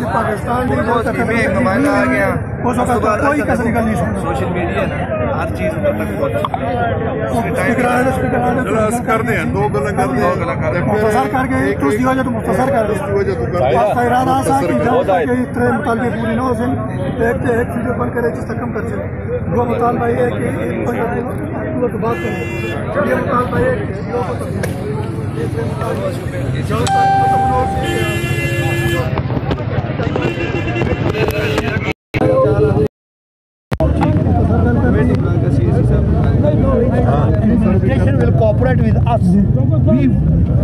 पाकिस्तान आ गया कोई कसर निकल नहीं सकता। सोशल मीडिया ना हर चीज कर दे दो गला मुख्तसर करके तो मुख्तसर कर इरादा था कि जब इतने मुतालबे पूरी न हो सन एक वीडियो बंद करे जिस तक कम कर सके। दो मुतालबा ये कि एक बात करें ये मुतालबा ये administration will cooperate with us.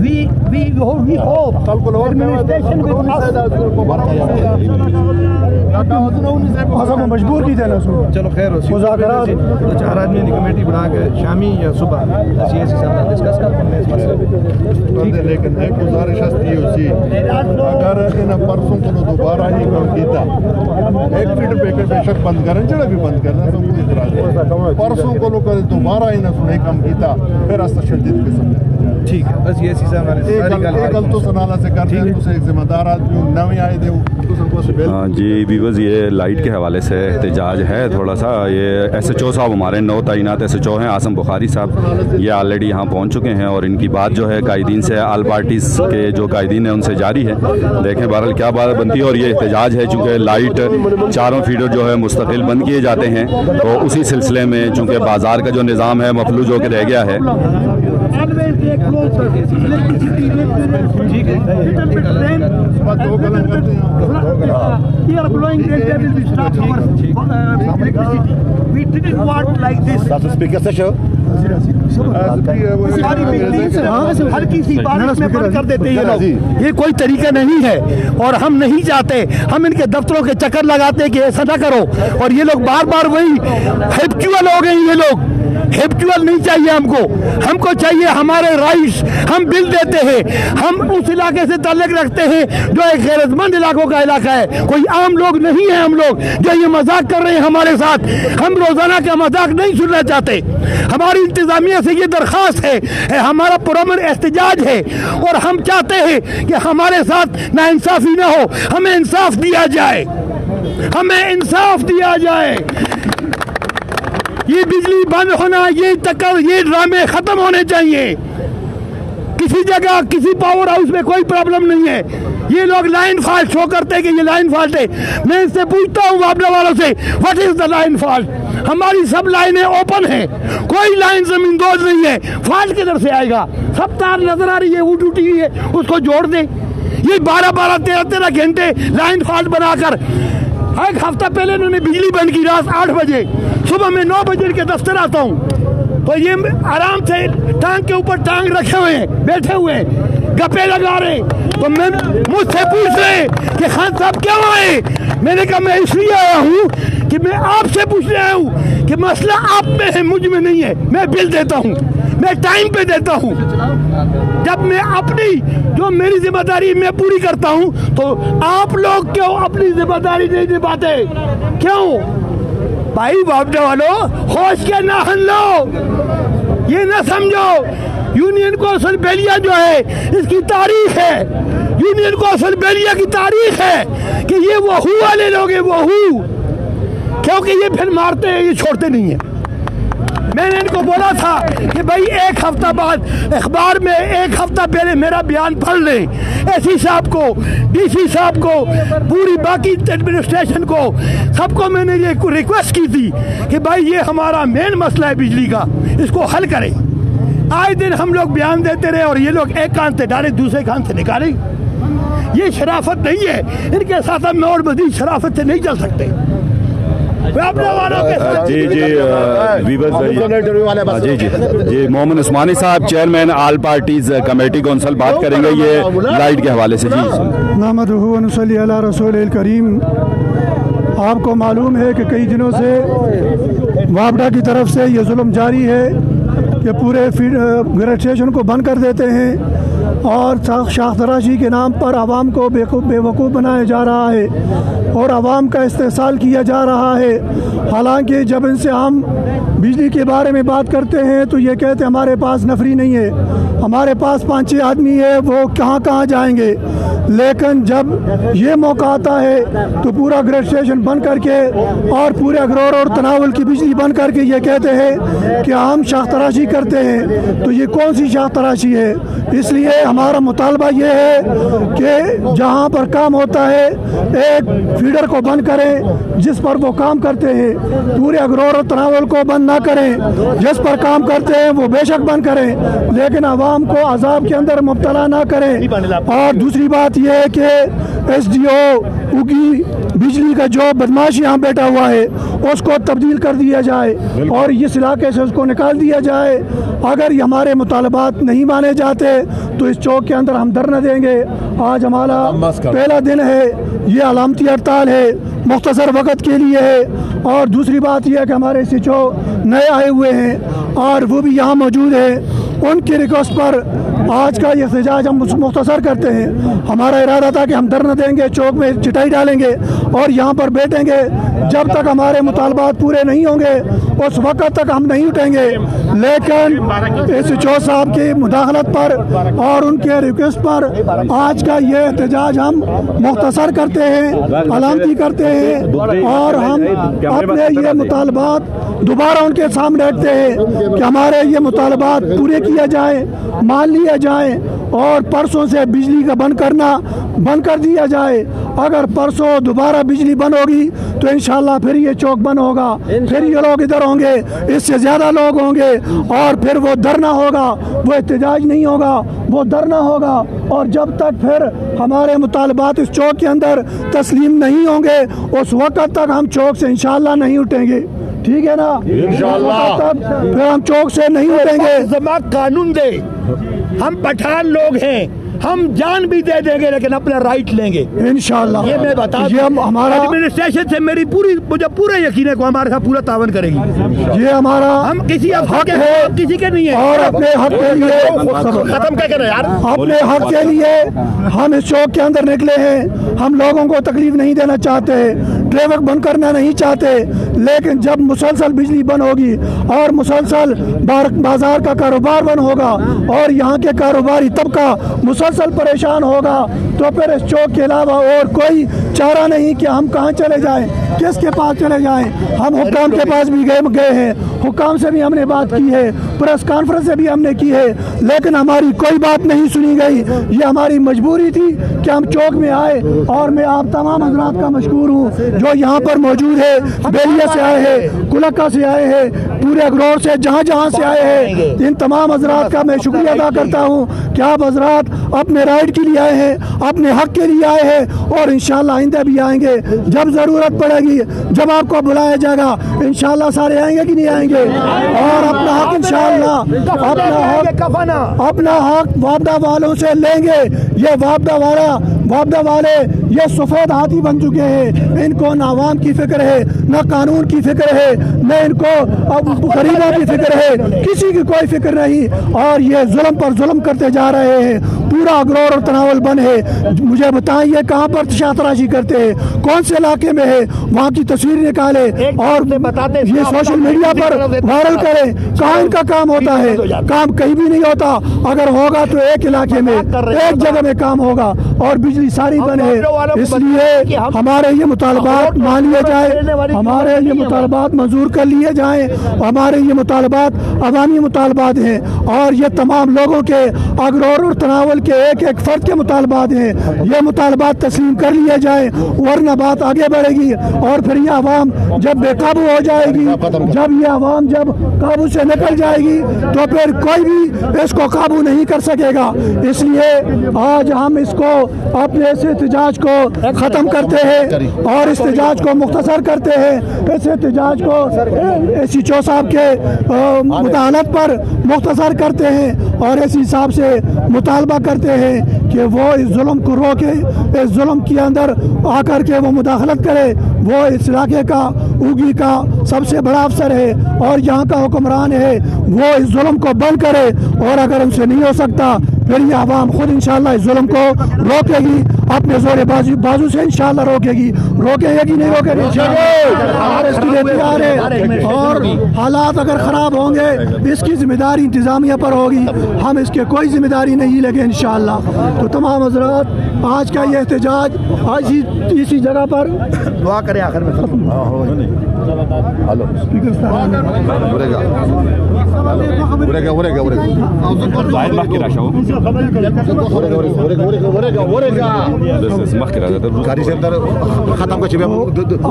We hope administration with us. मजबूर की देना चलो खैर मुज़ाकरात तो 4 आदमी की कमेटी बना के शामी या सुबह सीएसी साहब डिस्कस करते हैं इस मसले पे। ठीक है, लेकिन एक गुजारिश है उसी अगर इन परसों को दोबारा ही काम किया एक फीट पैकेट बेशक बंद करें जड़ा भी बंद करना तो कोई इतराज नहीं। परसों को लोग दोबारा ही ना सुने काम किया फिर तशद्दुद किस्म। ठीक है, बस ये चीज़ हमारे गल तो सनाला से करते हैं उसे जिम्मेदार आदमी नवे आए थे। हाँ जी व्यूअर्स, ये लाइट के हवाले से एहतजाज है थोड़ा सा। ये SHO साहब हमारे 9 तैनात SHO हैं आसम बुखारी साहब, ये ऑलरेडी यहाँ पहुँच चुके हैं और इनकी बात जो है कायदीन से आल पार्टीज़ के जो कायदीन है उनसे जारी है। देखें बहरहाल क्या बात बनती है। और ये एहतजाज है चूँकि लाइट चारों फीडर जो है मुस्तकिल बंद किए जाते हैं तो उसी सिलसिले में चूँकि बाज़ार का जो निज़ाम है मफलूज होकर रह गया है। हर किसी बात में बंद कर देते हैं लोग। ये कोई तरीका नहीं है और हम नहीं चाहते। हम इनके दफ्तरों के चक्कर लगाते हैं कि ऐसा ना करो और ये लोग बार बार वही हैबिचुअल हो गए। ये लोग हैबिचुअल नहीं चाहिए हमको चाहिए हमारे राइट्स। हम बिल देते हैं, हम उस इलाके से ताल्लुक रखते हैं जो एक गैरतमंद इलाकों का इलाका है। कोई आम लोग नहीं है हम लोग जो ये मजाक कर रहे हैं हमारे साथ। हम रोजाना का मजाक नहीं सुनना चाहते। हमारी इंतजामिया से ये दरख्वास्त है हमारा पुरअमन एहतजाज है और हम चाहते हैं कि हमारे साथ नाइंसाफी ना हो, हमें इंसाफ दिया जाए, हमें इंसाफ दिया जाए। ये बिजली बंद होना, ये ड्रामे खत्म होने चाहिए। किसी जगह किसी पावर हाउस में कोई प्रॉब्लम नहीं है। ये लोग लाइन फॉल्ट शो करते हैं कि ये लाइन फॉल्ट है। मैं इससे पूछता हूँ वापडा वालों से, what is the line fault? हमारी सब लाइनें ओपन है, कोई लाइन जमींदोज नहीं है। फॉल्ट किधर से आएगा? सब तार नजर आ रही है, वो टूटी हुई है, उसको जोड़ दे। ये 12-12, 13-13 घंटे लाइन फॉल्ट बनाकर एक हफ्ता पहले इन्होंने बिजली बंद की रात 8 बजे। सुबह में 9 बजे के दफ्तर आता हूँ तो ये आराम से टांग के ऊपर टांग रखे हुए हैं, बैठे हुए हैं, गप्पे लगा रहे हैं। तो मैं मुझसे पूछ रहे कि खान साहब क्यों आए? मैंने कहा मैं इसलिए आया हूँ कि मैं आपसे पूछने आया हूँ कि मसला आप में है, मुझ में नहीं है। मैं बिल देता हूँ, मैं टाइम पे देता हूँ। जब मैं अपनी जो मेरी जिम्मेदारी मैं पूरी करता हूँ तो आप लोग क्यों अपनी जिम्मेदारी नहीं निभाते? क्यों भाई? वापडा वालों होश के ना हन लो, ये ना समझो यूनियन कौंसिल बेलिया जो है इसकी तारीख है। यूनियन कौंसिल बेलिया की तारीख है कि ये वहू वाले लोग हैं, वहू, क्योंकि ये फिर मारते हैं, ये छोड़ते नहीं है। मैंने इनको बोला था कि भाई एक हफ्ता बाद अखबार में एक हफ्ता पहले मेरा बयान पढ़ लें। एससी साहब को, डीसी साहब को, पूरी बाकी एडमिनिस्ट्रेशन को, सबको मैंने ये रिक्वेस्ट की थी कि भाई ये हमारा मेन मसला है बिजली का, इसको हल करें। आए दिन हम लोग बयान देते रहे और ये लोग एक कान से डाले दूसरे कान से निकाले। ये शराफत नहीं है, इनके साथ हम और मजीद शराफत से नहीं चल सकते। जी मोहम्मद उस्मानी साहब चेयरमैन आल पार्टीज कमेटी कौंसिल बात करेंगे ये लाइट के हवाले से। जी नहमदुहु व नसल्ली अला रसूलिल करीम। आपको मालूम है कि कई दिनों से वापडा की तरफ से ये जुल्म जारी है कि पूरे ग्रेड स्टेशन को बंद कर देते हैं और शाख तराशी के नाम पर आवाम को बेवकूफ़ बनाया जा रहा है और आवाम का इस्तेहसाल किया जा रहा है। हालांकि जब इनसे हम बिजली के बारे में बात करते हैं तो ये कहते हैं हमारे पास नफरी नहीं है, हमारे पास 5-6 आदमी है, वो कहाँ जाएंगे। लेकिन जब ये मौका आता है तो पूरा ग्रेड स्टेशन बंद करके और पूरे अगरोर और तनावल की बिजली बंद करके ये कहते हैं कि हम शाख तराशी करते हैं। तो ये कौन सी शाख तराशी है? इसलिए हमारा मुतालबा ये है कि जहाँ पर काम होता है एक फीडर को बंद करें जिस पर वो काम करते हैं, पूरे अगरोर और तनावल को बंद ना करें। जिस पर काम करते हैं वो बेशक बंद करें, लेकिन आवाम को अजाब के अंदर मुब्तला ना करें। और दूसरी बात यह है कि SDO उगी बिजली का जो बदमाश यहाँ बैठा हुआ है उसको तब्दील कर दिया जाए और इस इलाके से उसको निकाल दिया जाए। अगर ये हमारे मुतालबात नहीं माने जाते तो इस चौक के अंदर हम धरना देंगे। आज हमारा पहला दिन है, ये अलामती हड़ताल है, मुख्तसर वक़्त के लिए है। और दूसरी बात यह है कि हमारे SHO नए आए हुए हैं और वो भी यहाँ मौजूद है। उनकी रिक्वेस्ट पर आज का ये एहतजाज हम मुख्तसर करते हैं। हमारा इरादा था कि हम धरना देंगे, चौक में चिटाई डालेंगे और यहाँ पर बैठेंगे जब तक हमारे मुतालबात पूरे नहीं होंगे उस वक्त तक हम नहीं उठेंगे। लेकिन SHO साहब की मुदाखलत पर और उनके रिक्वेस्ट पर आज का ये एहतजाज हम मुख्तसर करते हैं, अलामती करते हैं और हम अपने ये मुतालबात दोबारा उनके सामने रखते हैं कि हमारे ये मुतालबात पूरे किया जाए, मान लिया जाए और परसों से बिजली का बंद कर दिया जाए। अगर परसों दोबारा बिजली बंद होगी तो इंशाल्लाह फिर ये चौक बंद होगा, फिर ये लोग इधर होंगे, इससे ज़्यादा लोग होंगे और फिर वो धरना होगा, वो एहतजाज नहीं होगा, वो धरना होगा। और जब तक फिर हमारे मुतालबात इस चौक के अंदर तस्लीम नहीं होंगे उस वक्त तक हम चौक से इंशाल्लाह नहीं उठेंगे। ठीक है ना? इंशाल्लाह तब फिर हम चौक से नहीं उठेंगे। कानून दे, हम पठान लोग हैं, हम जान भी दे देंगे लेकिन अपना राइट लेंगे इंशाल्लाह। ये मैं बता दूं, ये हमारा एडमिनिस्ट्रेशन से मुझे पूरा यकीन है कि हमारे साथ पूरा तावन करेगी। ये हमारा हम किसी हक है, किसी के नहीं है। और अपने हक के लिए खत्म क्या करें यार, अपने हक के लिए हम इस चौक के अंदर निकले हैं। हम लोगों को तकलीफ नहीं देना चाहते, ट्रैफिक बंद करना नहीं चाहते, लेकिन जब मुसलसल बिजली बंद होगी और मुसलसल बाजार का कारोबार बंद होगा और यहाँ के कारोबारी तबका मुसलसल परेशान होगा तो फिर इस चौक के अलावा और कोई चारा नहीं कि हम कहाँ चले जाएं, किसके पास चले जाएं। हम हुक्काम के पास भी गए हैं, हुक्काम से भी हमने बात की है, प्रेस कॉन्फ्रेंस से भी हमने की है, लेकिन हमारी कोई बात नहीं सुनी गई। ये हमारी मजबूरी थी कि हम चौक में आए और मैं आप तमाम हजरात का मशकूर हूँ जो यहाँ पर मौजूद है। बेलिया से आए हैं, कुलक्का से आए हैं, पूरे अगरोर से जहाँ से आए हैं, इन तमाम हजरात का मैं शुक्रिया अदा करता हूँ कि आप हजरात अपने राइट के लिए आए हैं, अपने हक के लिए आए हैं और इंशाल्लाह आइंदा भी आएंगे। जब ज़रूरत पड़ेगी, जब आपको बुलाया जाएगा इंशाल्लाह सारे आएंगे कि नहीं आएंगे। और अपना हक इंशाल्लाह अपना हक वापदा वालों से लेंगे। ये वापदा वाले ये सफ़ेद हाथी बन चुके हैं। इनको न आवाम की फिक्र है, न कानून की फिक्र है, न इनको अब गरीबों की फिक्र है, किसी की कोई फिक्र नहीं और ये जुल्म पर जुल्म करते जा रहे हैं। पूरा अगरोर और तनावल बंद है। मुझे बताएं ये कहाँ पर शाख तराशी करते हैं, कौन से इलाके में है, वहाँ की तस्वीर निकाले और ये सोशल मीडिया पर वायरल करें। कहाँ इनका काम होता है? काम कहीं भी नहीं होता। अगर होगा तो एक इलाके में, एक जगह में काम होगा और बिजली सारी बंद है। इसलिए हमारे ये मुतालबात मान लिए जाए, हमारे ये मुतालबात मंजूर कर लिए जाएं। हमारे ये मुतालबात अवामी मुतालबात हैं और ये तमाम लोगों के अगरोर और तनावल के एक फर्द के मुतालबात हैं। ये मुतालबात तस्लीम कर लिए जाए वरना बात आगे बढ़ेगी और फिर ये आवाम जब बेकाबू हो जाएगी, जब ये आवाम जब काबू से निकल जाएगी तो फिर कोई भी इसको काबू नहीं कर सकेगा। इसलिए आज हम इसको अपने इस एहतजाज को ख़त्म करते हैं और इस एहतजाज को मुख्तसर करते हैं। इस एहतजाज को SHO साहब के मुदाहलत पर मुख्तसर करते हैं और इस हिसाब से मुतालबा करते हैं कि वो इस जुल्म को रोके, इस जुल्म के अंदर आकर के वो मुदाखलत करे। वो इस इलाके का उगी का सबसे बड़ा अफसर है और यहाँ का हुक्मरान है, वो इस जुल्म को बंद करे और अगर उनसे नहीं हो सकता फिर ये आवाम खुद इंशाल्लाह इस जुल्म को रोकेगी, अपने जोर बाजू से इंशाल्लाह रोकेगी। रोकेगी कि नहीं रोकेगी? हमारे इसके लिए तैयार है। और हालात अगर ख़राब होंगे इसकी जिम्मेदारी इंतज़ामिया पर होगी, हम इसके कोई जिम्मेदारी नहीं लेंगे इंशाल्लाह। तो तमाम हज़रात आज का ये एहतजाज आज इसी जगह पर दुआ करें आखिर में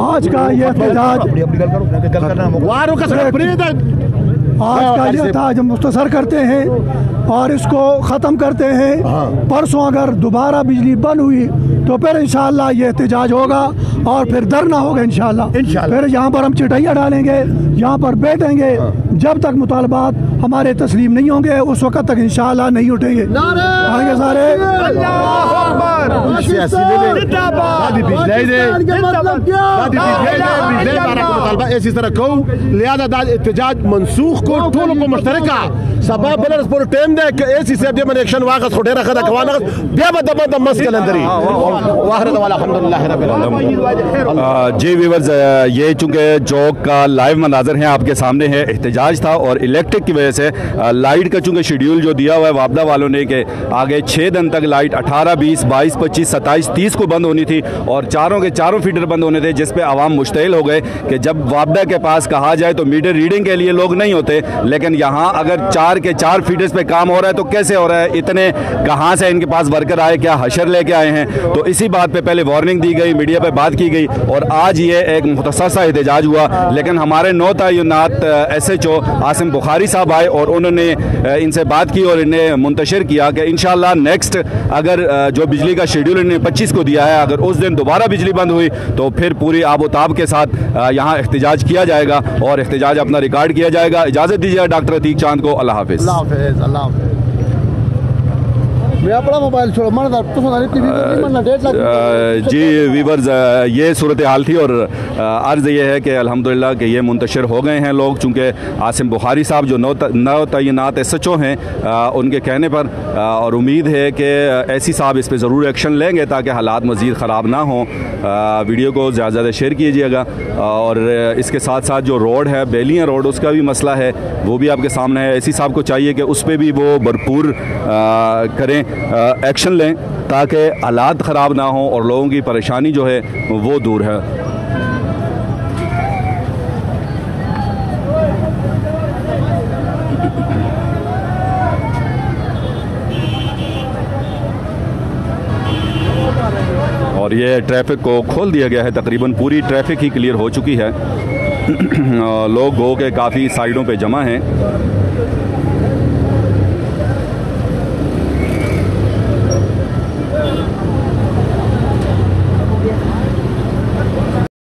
आज का ये एहतजाज हम मुख्तसर करते हैं और इसको ख़त्म करते हैं। परसों अगर दोबारा बिजली बंद हुई तो फिर इंशाल्लाह ये एहतजाज होगा और फिर धरना होगा इंशाल्लाह। फिर यहाँ पर हम चिटैया डालेंगे, यहाँ पर बैठेंगे जब तक मुतालबात हमारे तस्लीम नहीं होंगे, उस वक्त तक इंशाल्लाह नहीं उठेंगे। आगे सारे इसी तरह कहूँ लिहाजा एहतजाज मनसूख को टोलों को मुश्तरका सबा बेलर पर टाइम दे कि ऐसी से जब एक्शन वाक़ छोटे रखा था कवाना बेबद मस्कल अंदरी वाहरत वाला अल्हम्दुलिल्लाह रब्बिल आलमीन। जी व्यूअर्स, ये चूँकि चौक का लाइव मनाजर है आपके सामने है। एहतजाज था और इलेक्ट्रिक की वजह से लाइट का चूँकि शेड्यूल जो दिया हुआ है वापदा वालों ने कि आगे 6 दिन तक लाइट 18, 20, 22, 25, 27, 30 को बंद होनी थी और चारों के चारों फीडर बंद होने थे, जिस पे आवाम मुश्तइल हो गए कि जब वापदा के पास कहा जाए तो मीटर रीडिंग के लिए लोग नहीं होते, लेकिन यहाँ अगर 4 के 4 फीडर्स पे काम हो रहा है तो कैसे हो रहा है? इतने कहाँ से इनके पास वर्कर आए, क्या हशर लेके आए हैं? तो इसी बात पे पहले वार्निंग दी गई, मीडिया पे बात की गई और आज ये एक मुख्तसर सा एहतजाज हुआ। लेकिन हमारे 9 तयनात SHO आसिम बुखारी साहब आए और उन्होंने इनसे बात की और इन्हें मुंतशिर किया कि इंशाल्लाह नेक्स्ट अगर जो बिजली का शेड्यूल इन्हें 25 को दिया है, अगर उस दिन दोबारा बिजली बंद हुई तो फिर पूरी आबोताब के साथ यहाँ एहतजाज किया जाएगा और एहतजाज अपना रिकॉर्ड किया जाएगा। इजाज़त दीजिए डॉक्टर अतीक चांद को। अल्लाह हाफिज़। जी वीवर्स, ये सूरत हाल थी और अर्ज़ ये है कि अल्हम्दुलिल्लाह कि ये मुंतशिर हो गए हैं लोग, चूँकि आसिम बुखारी साहब जो 9 तयनात SHO हैं उनके कहने पर और उम्मीद है कि ऐसी साहब इस पर ज़रूर एक्शन लेंगे ताकि हालात मज़ीद ख़राब ना हों। वीडियो को ज़्यादा से ज़्यादा शेयर कीजिएगा और इसके साथ साथ जो रोड है बेलियाँ रोड, उसका भी मसला है, वो भी आपके सामने है। ऐसी साहब को चाहिए कि उस पर भी वो भरपूर करें, एक्शन लें ताकि हालात ख़राब ना हों और लोगों की परेशानी जो है वो दूर है। और ये ट्रैफिक को खोल दिया गया है, तकरीबन पूरी ट्रैफिक ही क्लियर हो चुकी है। लोग गो के काफ़ी साइडों पे जमा हैं।